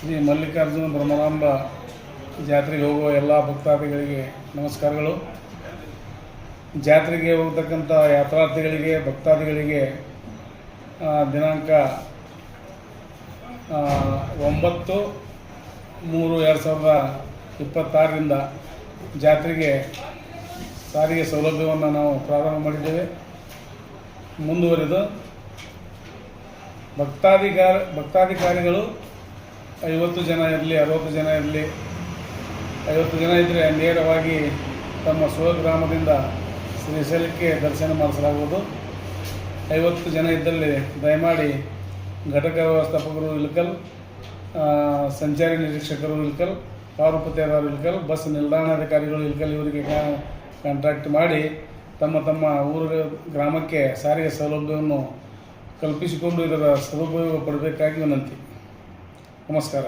ಶ್ರೀ ಮಲ್ಲಿಕಾರ್ಜುನ ಬ್ರಹ್ಮರಾಂಬ ಜಾತ್ರೆಗೆ ಹೋಗುವ ಎಲ್ಲ ಭಕ್ತಾದಿಗಳಿಗೆ ನಮಸ್ಕಾರಗಳು. ಜಾತ್ರೆಗೆ ಹೋಗ್ತಕ್ಕಂಥ ಯಾತ್ರಾರ್ಥಿಗಳಿಗೆ ಭಕ್ತಾದಿಗಳಿಗೆ ದಿನಾಂಕ 9/3/2026ರಿಂದ ಜಾತ್ರೆಗೆ ಸಾರಿಗೆ ಸೌಲಭ್ಯವನ್ನು ನಾವು ಪ್ರಾರಂಭ ಮಾಡಿದ್ದೇವೆ. ಮುಂದುವರೆದು ಭಕ್ತಾಧಿಕಾರಿಗಳು 50 ಜನ ಇರಲಿ, 60 ಜನ ಇರಲಿ, 50 ಜನ ಇದ್ದರೆ ನೇರವಾಗಿ ತಮ್ಮ ಸ್ವಗ್ರಾಮದಿಂದ ಶ್ರೀಶೈಲಕ್ಕೆ ದರ್ಶನ ಮಾಡಿಸಲಾಗುವುದು. 50 ಜನ ಇದ್ದಲ್ಲಿ ದಯಮಾಡಿ ಘಟಕ ವ್ಯವಸ್ಥಾಪಕರು ಇಳಕಲ್, ಸಂಚಾರಿ ನಿರೀಕ್ಷಕರು ಇಳಕಲ್, ಪಾರುಪತ್ಯದಾರರು ಇಳಕಲ್, ಬಸ್ ನಿಲ್ದಾಣಾಧಿಕಾರಿಗಳು ಇಳಕಲ್ ಇವರಿಗೆ ಕಾಂಟ್ಯಾಕ್ಟ್ ಮಾಡಿ ತಮ್ಮ ಊರ ಗ್ರಾಮಕ್ಕೆ ಸಾರಿಗೆ ಸೌಲಭ್ಯವನ್ನು ಕಲ್ಪಿಸಿಕೊಂಡು ಇದರ ಸದುಪಯೋಗ ಪಡಬೇಕಾಗಿ ವಿನಂತಿ. ನಮಸ್ಕಾರ.